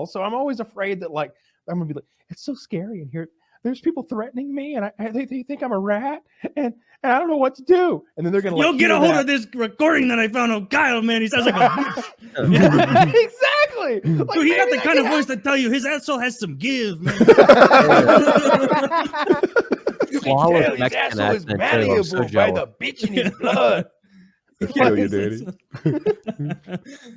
So I'm always afraid that like I'm gonna be like, it's so scary in here. There's people threatening me, and they think I'm a rat, and I don't know what to do. And then they're gonna like, get a hold of this recording that I found on Kyle, man. He sounds like a exactly. Like, dude, he got the kind of voice to tell you his asshole has some give, man. You can tell his asshole is malleable by the bitch in his blood. Kill you, Daddy.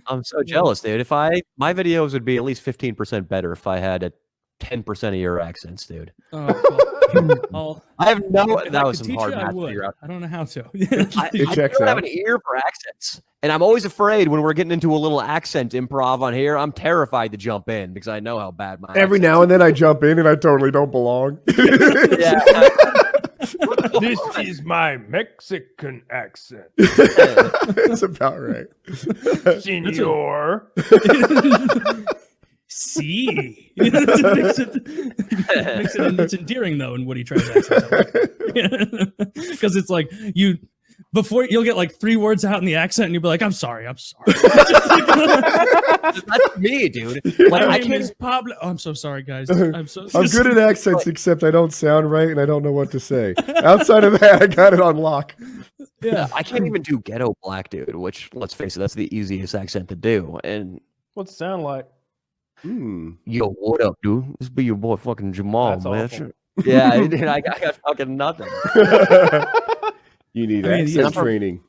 I'm so jealous, dude. If my videos would be at least 15% better if I had a 10% of your accents, dude. Oh, I have no. If That I was could some teach hard you, math I to figure out. I don't know how to. I don't have an ear for accents, and I'm always afraid when we're getting into a little accent improv on here. I'm terrified to jump in because I know how bad my. Every now and then I jump in and I totally don't belong. This is my Mexican accent. It's about right. Senor. See, makes it's endearing though in Woody Tribe's accent, because it's like before you'll get like 3 words out in the accent and you'll be like, I'm sorry. That's me, dude. Like, my name is Pablo. Oh, I'm so sorry, guys. I'm good at accents, except I don't sound right and I don't know what to say. Outside of that, I got it on lock. Yeah, I can't even do ghetto black, dude. Which, let's face it, that's the easiest accent to do. And what's it sound like? Yo, what up, dude? This be your boy, fucking Jamal, That's man. awful. Yeah, dude, I got fucking nothing. You need accent training.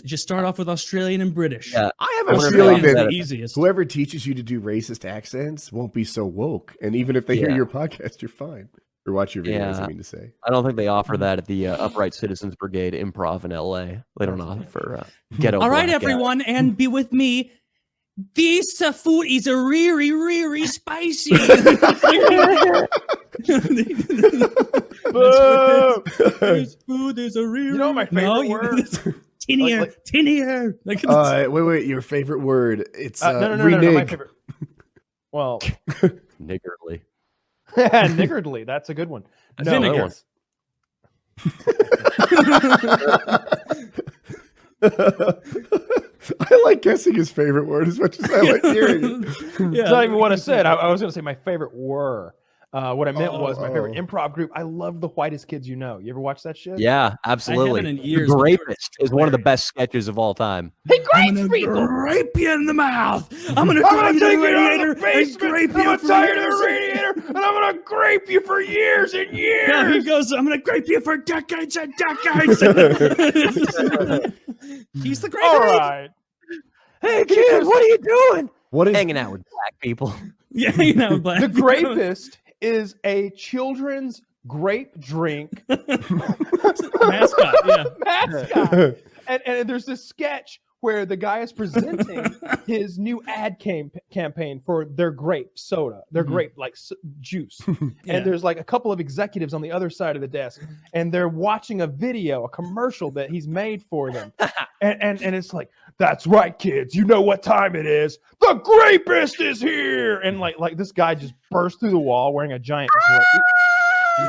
Just start off with Australian and British. Yeah, I have a feeling that the easiest. Whoever teaches you to do racist accents won't be so woke, and even if they hear your podcast, you're fine. Or watch your videos. I mean to say. I don't think they offer that at the Upright Citizens Brigade Improv in LA. They don't offer ghetto. All right, everyone, and be with me. This food is really, really spicy. This food is a real. You know my favorite word? Tinnier. Wait. Your favorite word? It's no, my favorite. Well, niggardly. Niggardly. That's a good one. No, vinegar. I like guessing his favorite word as much as I like hearing it. That's not even what I said. I was going to say my favorite were. What I meant was my favorite improv group. I love the Whitest Kids You Know. You ever watch that shit? Yeah, absolutely. I haven't in years. The Rapist is one of the best sketches of all time. He grapes people. Rape you in the mouth. I'm gonna take you to the radiator and grape you for years. And I'm gonna grape you for years and years. Yeah, he goes, I'm gonna grape you for decades and decades. He's the great. All right. Hey, kid, what are you doing? What is hanging out with black people? Yeah, you know, black. The Grapist is a children's grape drink mascot. Yeah, mascot. And there's this sketch where the guy is presenting his new ad campaign for their grape soda, their grape juice. And there's like a couple of executives on the other side of the desk, and they're watching a commercial that he's made for them. And it's like, that's right, kids. You know what time it is. The Grapist is here. And like this guy just burst through the wall wearing a giant.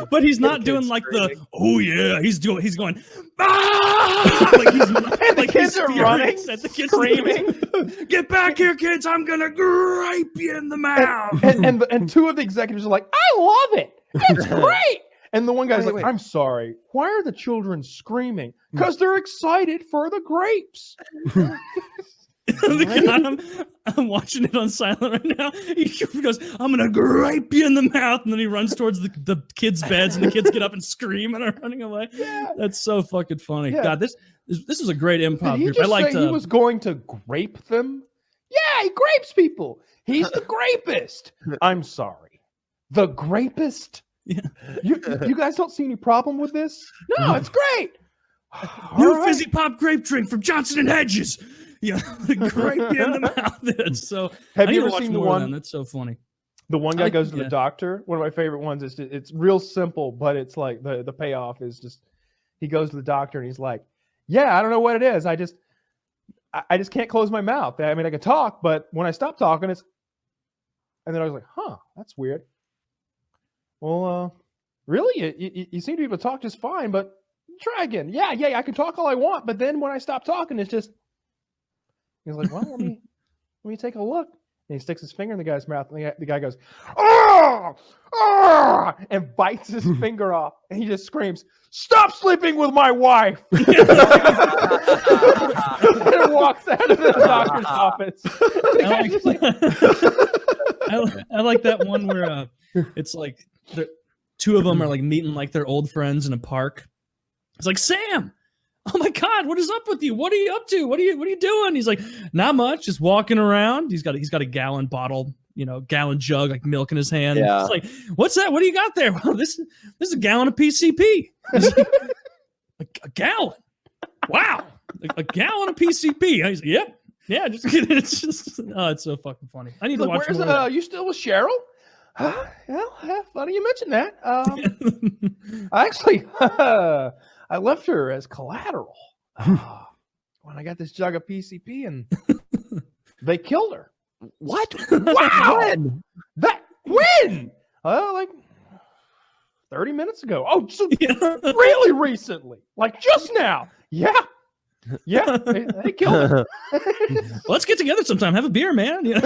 But he's not doing like screaming. He's going like he's and the kids are running, the kids screaming. Get back here, kids! I'm gonna grape you in the mouth. And 2 of the executives are like, I love it. It's great. And the one guy's like, I'm sorry. Why are the children screaming? Because they're excited for the grapes. I'm watching it on silent right now. He goes, I'm gonna grape you in the mouth, and then he runs towards the kids' beds, and the kids get up and scream and are running away. Yeah. That's so fucking funny. Yeah. God, this is a great improv group. I like he was going to grape them. Yeah, he grapes people. He's the grapist. I'm sorry, the grapist. Yeah. You guys don't see any problem with this? No, it's great. New fizzy pop grape drink from Johnson and Hedges. Yeah, grape you in the mouth. That's so. Have you ever seen the one? That's so funny. The one guy goes to the doctor. One of my favorite ones is it's real simple, but it's like the payoff is just he goes to the doctor and he's like, "Yeah, I don't know what it is. I just can't close my mouth. I mean, I can talk, but when I stop talking, it's." And then I was like, "Huh, that's weird." Well, really, you seem to be able to talk just fine, but try again. Yeah, I can talk all I want, but then when I stop talking, it's just. He's like, well, let me take a look. And he sticks his finger in the guy's mouth, and the guy goes, "Oh, oh," and bites his finger off, and he just screams, "Stop sleeping with my wife!" And walks out of the doctor's office. I like that one where it's like two of them are like meeting like their old friends in a park. It's like, Sam, oh my God, what is up with you? What are you up to? What are you doing? He's like, not much, just walking around. He's got a gallon bottle, gallon jug, like milk in his hand. Yeah. It's like, what's that? What do you got there? Well, this is a gallon of PCP. Like, a gallon. Wow. A gallon of PCP. He's like, yep. Yeah, it's just it's so fucking funny. I need to watch more of that. You still with Cheryl? Well, funny you mentioned that. Actually, I left her as collateral when I got this jug of PCP, and they killed her. What? Wow! When? When? Like 30 minutes ago. Oh, so really recently? Like just now? Yeah. Yeah, they killed her. Let's get together sometime. Have a beer, man. Yeah,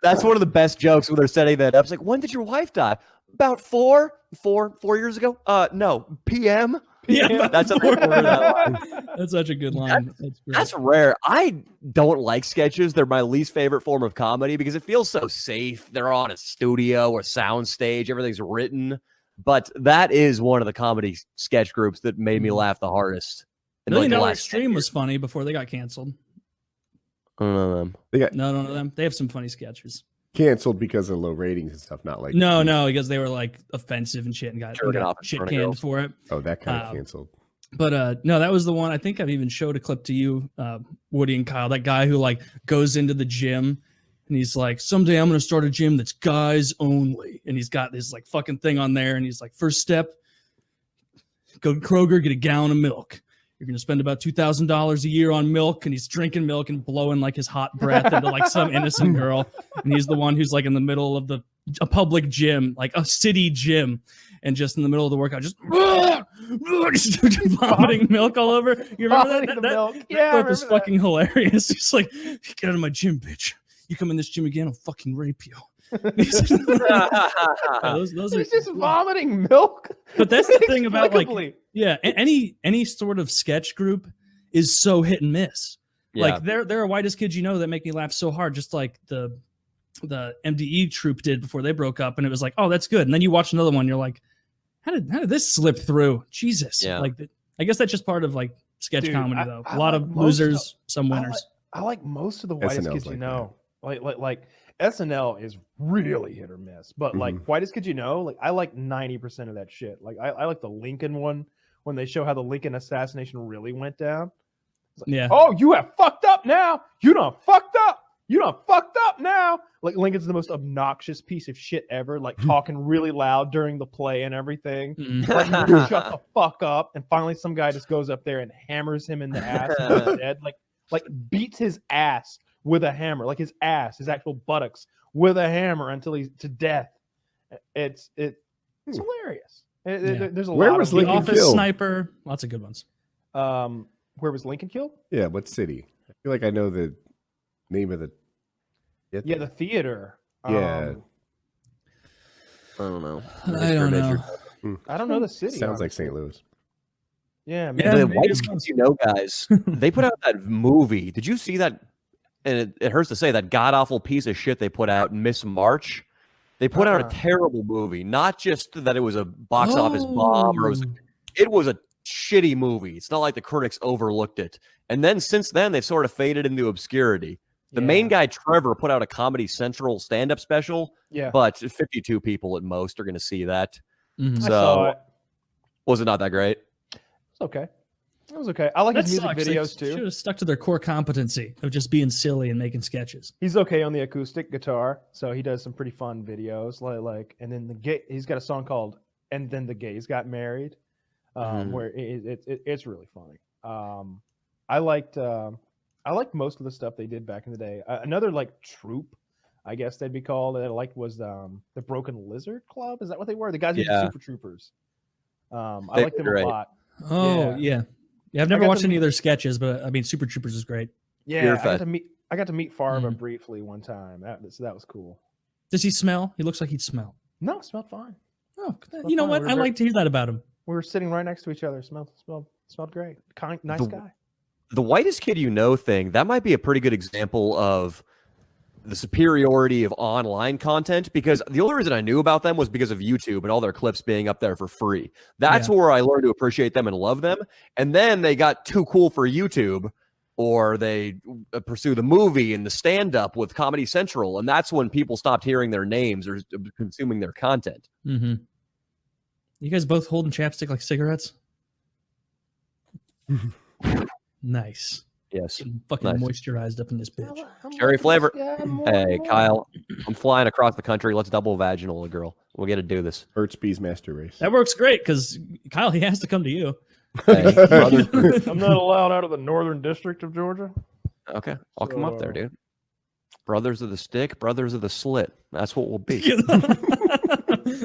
that's one of the best jokes when they're setting that up. It's like, when did your wife die? About 4 years ago. No, PM. Yeah, that's that's such a good line. That's rare. I don't like sketches. They're my least favorite form of comedy because it feels so safe. They're on a studio or sound stage. Everything's written. But that is one of the comedy sketch groups that made me laugh the hardest. $1 Million Extreme was funny before they got canceled. I don't know them. No, them. They have some funny sketches. Canceled because of low ratings and stuff, not like no, because they were like offensive and shit and got shit canned for it. Oh, that kind of canceled. But no, that was the one. I think I've even showed a clip to you, Woody and Kyle. That guy who like goes into the gym and he's like, someday I'm gonna start a gym that's guys only, and he's got this like fucking thing on there, and he's like, first step, go to Kroger, get a gallon of milk. You're going to spend about $2,000 a year on milk, and he's drinking milk and blowing like his hot breath into like some innocent girl. And he's the one who's like in the middle of a public gym, like a city gym, and just in the middle of the workout, just vomiting milk all over. You remember that? Milk. Yeah, that was fucking hilarious. He's like, get out of my gym, bitch. You come in this gym again, I'll fucking rape you. He's just vomiting milk. But that's the thing about like, yeah, any sort of sketch group is so hit and miss. Yeah. Like there are Whitest kids that make me laugh so hard, just like the MDE troupe did before they broke up, and it was like, oh, that's good. And then you watch another one, you're like, how did this slip through? Jesus. Yeah. Like I guess that's just part of like sketch comedy though. A lot of losers, some winners. I like most of the Whitest kids like SNL is really hit or miss, but like Whitest kids like I like 90% of that shit. Like I like the Lincoln one when they show how the Lincoln assassination really went down. Like, yeah. Oh, you have fucked up now. You done fucked up. You done fucked up now. Like Lincoln's the most obnoxious piece of shit ever. Like talking really loud during the play and everything. Like, shut the fuck up. And finally, some guy just goes up there and hammers him in the ass and he's dead. Like beats his ass with a hammer, like his actual buttocks with a hammer until he's to death. It's hilarious. There's a lot. Where was Lincoln Office killed? Sniper? Lots of good ones. Where was Lincoln killed? Yeah, what city? I feel like I know the name of the. Yeah, the theater. Yeah. I don't know. I don't know. I don't know the city. Sounds like St. Louis. Yeah, the Whitest kids, guys. They put out that movie. Did you see that? And it hurts to say that god awful piece of shit they put out, Miss March. They put out a terrible movie. Not just that it was a box office bomb, or it was a shitty movie. It's not like the critics overlooked it. And then since then, they've sort of faded into obscurity. The main guy, Trevor, put out a Comedy Central stand-up special. Yeah, but 52 people at most are going to see that. Mm-hmm. So, I saw it. Was it not that great? It's okay. It was okay. I like his music videos too. Should have stuck to their core competency of just being silly and making sketches. He's okay on the acoustic guitar, so he does some pretty fun videos. Like, and then he's got a song called "And Then the Gays Got Married," where it's really funny. I liked most of the stuff they did back in the day. Another like troupe, I guess they'd be called, that I liked was the Broken Lizard Club. Is that what they were? The guys who did Super Troopers. I like them a lot. Oh yeah. I've never watched any of their sketches, but I mean, Super Troopers is great. Yeah, I I got to meet Farva briefly one time. That was cool. Does he smell? He looks like he'd smell. No, it smelled fine. Oh, you know what? I like to hear that about him. We were sitting right next to each other. Smelled great. Nice guy. The whitest kid you know thing, that might be a pretty good example of the superiority of online content, because the only reason I knew about them was because of YouTube and all their clips being up there for free. That's where I learned to appreciate them and love them. And then they got too cool for YouTube, or they pursue the movie and the stand-up with Comedy Central, and that's when people stopped hearing their names or consuming their content. Mm-hmm. You guys both holding chapstick like cigarettes? Nice. Yes. Getting fucking moisturized up in this bitch. Cherry flavor. Hey, Kyle, I'm flying across the country. Let's double vaginal a girl. We'll get to do this. Hertz Bees Master Race. That works great because Kyle, he has to come to you. Hey, I'm not allowed out of the Northern District of Georgia. Okay, I'll come up there, dude. Brothers of the stick, brothers of the slit. That's what we'll be.